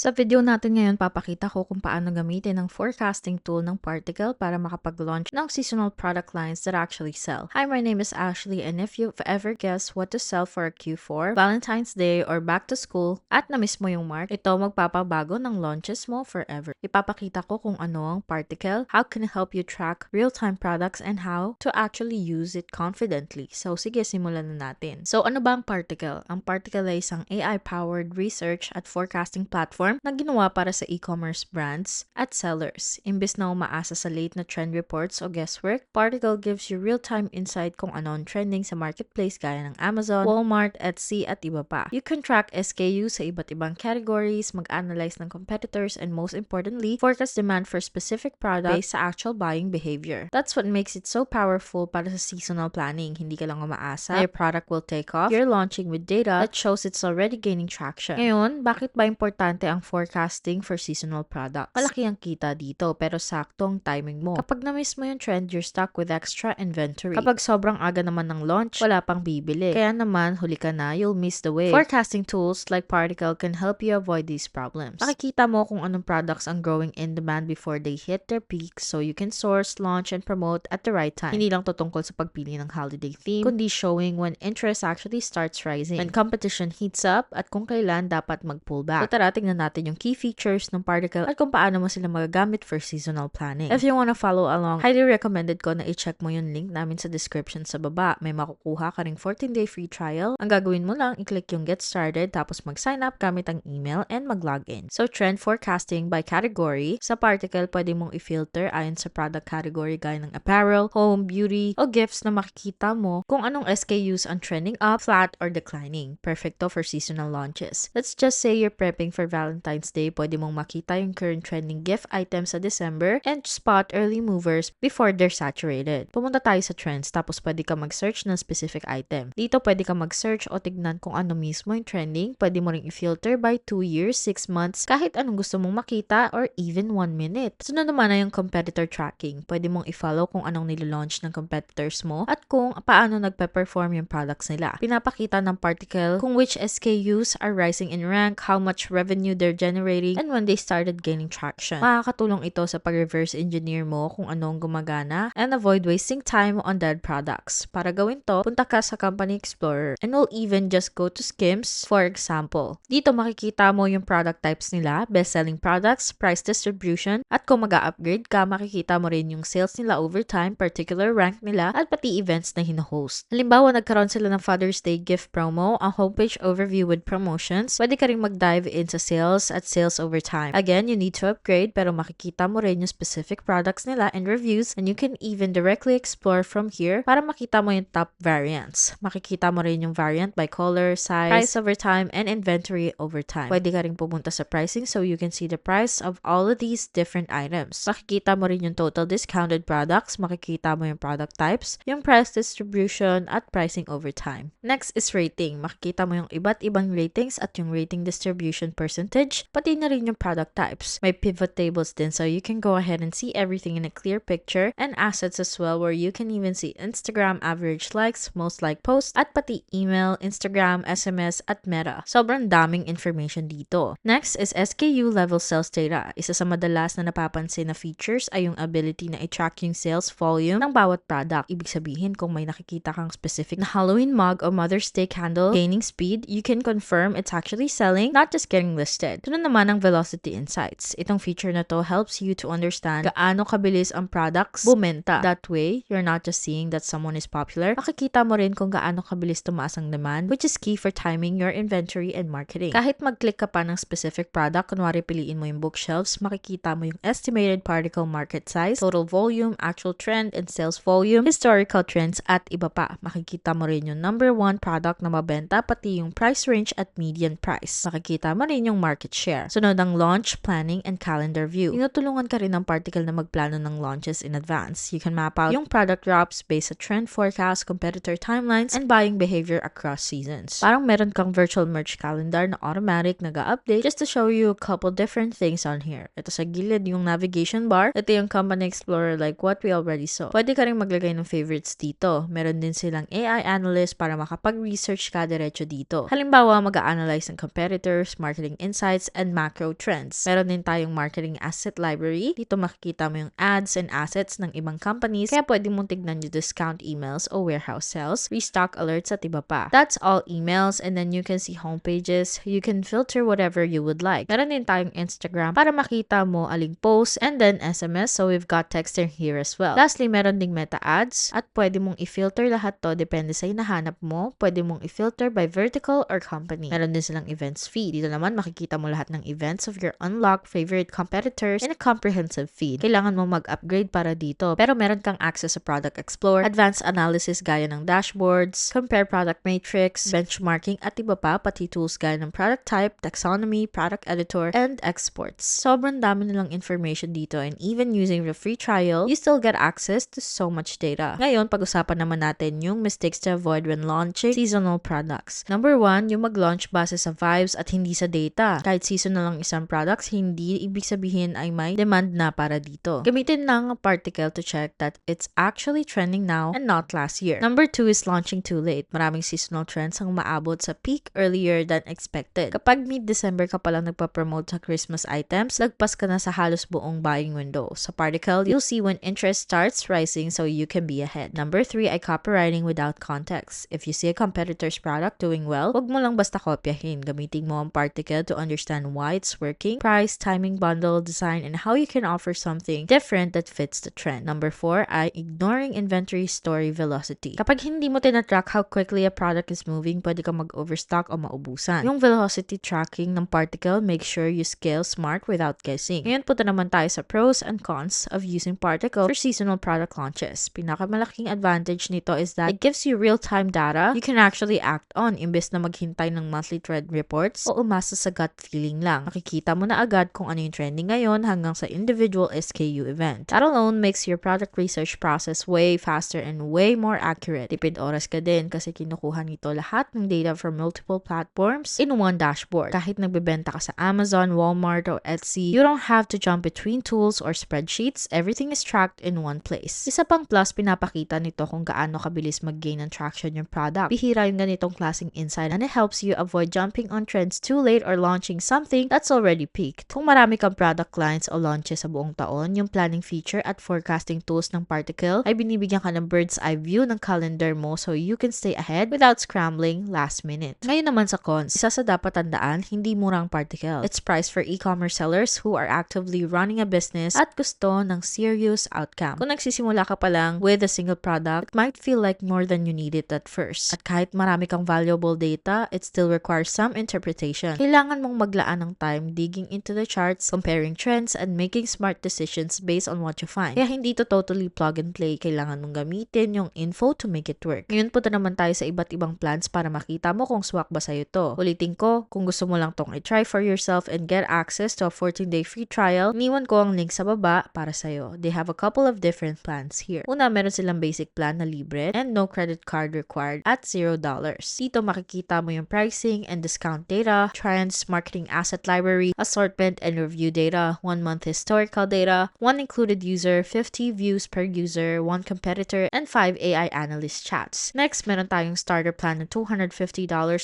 Sa video natin ngayon, papakita ko kung paano gamitin ang forecasting tool ng Particl para makapag-launch ng seasonal product lines that actually sell. Hi, my name is Ashley, and if you've ever guessed what to sell for a Q4, Valentine's Day, or back to school, at na-miss mo yung mark, ito magpapabago ng launches mo forever. Ipapakita ko kung ano ang Particl, how can it help you track real-time products, and how to actually use it confidently. So, sige, simulan na natin. So, ano ba ang Particl? Ang Particl ay isang AI-powered research at forecasting platform na ginawa para sa e-commerce brands at sellers. Imbes na umaasa sa late na trend reports o guesswork, Particl gives you real-time insight kung ano ang trending sa marketplace gaya ng Amazon, Walmart, Etsy at iba pa. You can track SKU sa iba't ibang categories, mag-analyze ng competitors, and most importantly, forecast demand for specific products based sa actual buying behavior. That's what makes it so powerful para sa seasonal planning. Hindi ka lang umaasa na your product will take off. You're launching with data that shows it's already gaining traction. Ngayon, bakit ba importante ang forecasting for seasonal products? Malaki ang kita dito pero saktong timing mo. Kapag na-miss mo yung trend, you're stuck with extra inventory. Kapag sobrang aga naman ng launch, wala pang bibili. Kaya naman, huli ka na, you'll miss the wave. Forecasting tools like Particl can help you avoid these problems. Makikita mo kung anong products ang growing in demand before they hit their peaks so you can source, launch, and promote at the right time. Hindi lang to tungkol sa pagpili ng holiday theme, kundi showing when interest actually starts rising, when competition heats up, at kung kailan dapat mag-pull back. So tara, tingnan natin yung key features ng Particl at kung paano mo sila magagamit for seasonal planning. If you wanna follow along, highly recommended ko na i-check mo yung link namin sa description sa baba. May makukuha ka ring 14-day free trial. Ang gagawin mo lang, i-click yung get started tapos mag-sign up gamit ang email and mag-login. So trend forecasting by category. Sa Particl, pwede mong i-filter ayon sa product category gaya ng apparel, home, beauty, o gifts na makikita mo kung anong SKUs ang trending up, flat, or declining. Perfecto for seasonal launches. Let's just say you're prepping for Valentine's Day, pwede mong makita yung current trending gift items sa December and spot early movers before they're saturated. Pumunta tayo sa trends tapos pwede ka mag-search ng specific item. Dito pwede ka mag-search o tignan kung ano mismo yung trending. Pwede mo ring i-filter by 2 years, 6 months, kahit anong gusto mong makita or even 1 minute. Sunod naman na yung competitor tracking. Pwede mong i-follow kung anong nilalaunch ng competitors mo at kung paano nagpe-perform yung products nila. Pinapakita ng Particl kung which SKUs are rising in rank, how much revenue they're generating, and when they started gaining traction. Makakatulong ito sa pag-reverse engineer mo kung anong gumagana and avoid wasting time on dead products. Para gawin to, punta ka sa Company Explorer and we'll even just go to Skims, for example. Dito makikita mo yung product types nila, best-selling products, price distribution, at kung mag-upgrade ka, makikita mo rin yung sales nila over time, particular rank nila, at pati events na hino-host. Halimbawa, nagkaroon sila ng Father's Day gift promo, ang homepage overview with promotions. Pwede ka rin mag-dive in sa sales at sales over time. Again, you need to upgrade pero makikita mo rin yung specific products nila and reviews, and you can even directly explore from here para makita mo yung top variants. Makikita mo rin yung variant by color, size, price over time, and inventory over time. Pwede ka rin pumunta sa pricing so you can see the price of all of these different items. Makikita mo rin yung total discounted products, makikita mo yung product types, yung price distribution, at pricing over time. Next is rating. Makikita mo yung iba't ibang ratings at yung rating distribution percentage, pati na rin yung product types. May pivot tables din so you can go ahead and see everything in a clear picture, and assets as well where you can even see Instagram average likes, most liked posts, at pati email, Instagram, SMS, at Meta. Sobrang daming information dito. Next is SKU level sales data. Isa sa madalas na napapansin na features ay yung ability na i-track yung sales volume ng bawat product. Ibig sabihin kung may nakikita kang specific na Halloween mug o Mother's Day candle gaining speed, you can confirm it's actually selling, not just getting listed. Tunod naman ang velocity insights. Itong feature na to helps you to understand gaano kabilis ang products bumenta. That way, you're not just seeing that someone is popular, makikita mo rin kung gaano kabilis tumaas ang demand, which is key for timing your inventory and marketing. Kahit mag-click ka pa ng specific product, kunwari piliin mo yung bookshelves, makikita mo yung estimated Particl market size, total volume, actual trend, and sales volume, historical trends, at iba pa. Makikita mo rin yung number 1 product na mabenta, pati yung price range at median price. Makikita mo rin yung market share. Sunod ang launch, planning, and calendar view. Tinutulungan ka rin ng Particl na magplano ng launches in advance. You can map out yung product drops based sa trend forecast, competitor timelines, and buying behavior across seasons. Parang meron kang virtual merch calendar na automatic nag-update just to show you a couple different things on here. Ito sa gilid yung navigation bar. Ito yung Company Explorer like what we already saw. Pwede ka rin maglagay ng favorites dito. Meron din silang AI analyst para makapag-research ka diretso dito. Halimbawa, mag-a-analyze ng competitors, marketing insights, insights, and macro trends. Meron din tayong marketing asset library. Dito makikita mo yung ads and assets ng ibang companies, kaya pwede mong tignan yung discount emails o warehouse sales, restock alerts at iba pa. That's all emails, and then you can see homepages. You can filter whatever you would like. Meron din tayong Instagram para makita mo aling posts, and then SMS, so we've got texting here as well. Lastly, meron ding meta ads at pwede mong i-filter lahat to depende sa hinahanap mo. Pwede mong i-filter by vertical or company. Meron din silang events feed. Dito naman makikita mo lahat ng events of your unlocked favorite competitors in a comprehensive feed. Kailangan mo mag-upgrade para dito, pero meron kang access sa Product Explorer, advanced analysis gaya ng dashboards, compare product matrix, benchmarking at iba pa, pati tools gaya ng product type, taxonomy, product editor, and exports. Sobrang dami nilang information dito, and even using the free trial, you still get access to so much data. Ngayon, pag-usapan naman natin yung mistakes to avoid when launching seasonal products. Number 1, yung mag-launch base sa vibes at hindi sa data. Kahit seasonal lang isang products, hindi ibig sabihin ay may demand na para dito. Gamitin lang ang Particl to check that it's actually trending now and not last year. Number 2 is launching too late. Maraming seasonal trends ang maabot sa peak earlier than expected. Kapag mid-December ka palang nagpa-promote sa Christmas items, lagpas ka na sa halos buong buying window. Sa Particl, you'll see when interest starts rising so you can be ahead. Number 3 ay copywriting without context. If you see a competitor's product doing well, huwag mo lang basta kopyahin. Gamitin mo ang Particl to understand why it's working, price, timing, bundle, design, and how you can offer something different that fits the trend. Number 4 ay ignoring inventory story velocity. Kapag hindi mo tinatrack how quickly a product is moving, pwede ka mag-overstock o maubusan. Yung velocity tracking ng Particl, make sure you scale smart without guessing. Ngayon punta naman tayo sa pros and cons of using Particl for seasonal product launches. Pinakamalaking advantage nito is that it gives you real-time data you can actually act on imbes na maghintay ng monthly trend reports o umasa sa gut feeling lang. Makikita mo na agad kung ano yung trending ngayon hanggang sa individual SKU event. That alone makes your product research process way faster and way more accurate. Tipid oras ka din kasi kinukuha nito lahat ng data from multiple platforms in one dashboard. Kahit nagbebenta ka sa Amazon, Walmart, o Etsy, you don't have to jump between tools or spreadsheets. Everything is tracked in one place. Isa pang plus, pinapakita nito kung gaano kabilis mag-gain ng traction yung product. Bihira yung ganitong klaseng insight, and it helps you avoid jumping on trends too late or launching something that's already peaked. Kung marami kang product lines o launches sa buong taon, yung planning feature at forecasting tools ng Particl ay binibigyan ka ng bird's eye view ng calendar mo so you can stay ahead without scrambling last minute. Ngayon naman sa cons, isa sa dapat tandaan, hindi mura ang Particl. It's priced for e-commerce sellers who are actively running a business at gusto ng serious outcome. Kung nagsisimula ka pa lang with a single product, it might feel like more than you need it at first. At kahit marami kang valuable data, it still requires some interpretation. Kailangan mong maglaan ng time digging into the charts, comparing trends, and making smart decisions based on what you find. Kaya hindi to totally plug and play. Kailangan mong gamitin yung info to make it work. Ngayon punta naman tayo sa iba't ibang plans para makita mo kung swak ba sa'yo to. Ulitin ko, kung gusto mo lang tong i-try for yourself and get access to a 14-day free trial, iniwan ko ang link sa baba para sa'yo. They have a couple of different plans here. Una, meron silang basic plan na libre and no credit card required at $0. Dito makikita mo yung pricing and discount data, trends, marketing asset library, assortment and review data, 1-month historical data, 1 included user, 50 views per user, 1 competitor, and 5 AI analyst chats. Next, meron tayong starter plan na $250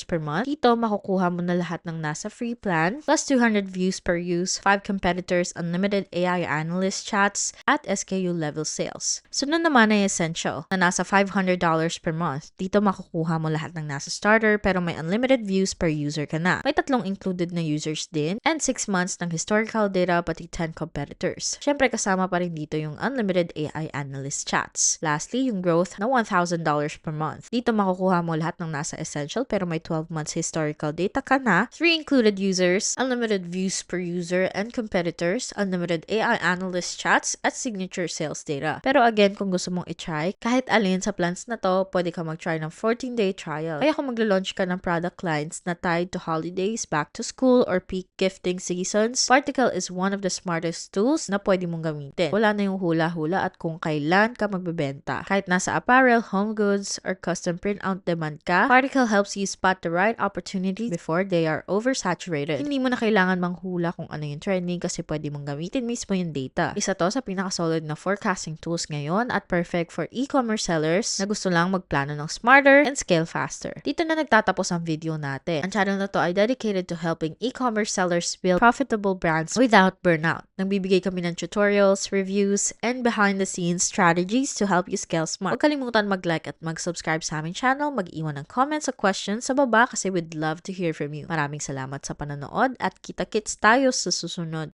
per month. Dito makukuha mo na lahat ng nasa free plan, plus 200 views per use, 5 competitors, unlimited AI analyst chats, at SKU level sales. Sunod naman ay essential na nasa $500 per month. Dito makukuha mo lahat ng nasa starter pero may unlimited views per user ka na. May 3 included na users din and 6 months ng historical data pati 10 competitors. Syempre kasama pa rin dito yung unlimited AI analyst chats. Lastly, yung growth na $1,000 per month. Dito makukuha mo lahat ng nasa essential pero may 12 months historical data ka na, 3 included users, unlimited views per user and competitors, unlimited AI analyst chats, at signature sales data. Pero again, kung gusto mong i-try, kahit alin sa plans na to, pwede ka mag-try ng 14-day trial. Kaya kung maglo-launch ka ng product lines na tied to holidays, back to school, or peak gifting seasons, Particl is one of the smartest tools na pwede mong gamitin. Wala na yung hula-hula at kung kailan ka magbebenta. Kahit nasa apparel, home goods, or custom print-out demand ka, Particl helps you spot the right opportunities before they are oversaturated. Hindi mo na kailangan manghula kung ano yung trending kasi pwede mong gamitin mismo yung data. Isa to sa pinaka-solid na forecasting tools ngayon at perfect for e-commerce sellers na gusto lang magplano ng smarter and scale faster. Dito na nagtatapos ang video natin. Ang channel na to ay dedicated to helping e-commerce sellers build profitable brands without burnout. Nagbibigay kami ng tutorials, reviews, and behind-the-scenes strategies to help you scale smart. Huwag kalimutan mag-like at mag-subscribe sa aming channel, mag-iwan ng comments o questions sa baba kasi we'd love to hear from you. Maraming salamat sa panonood at kita-kits tayo sa susunod.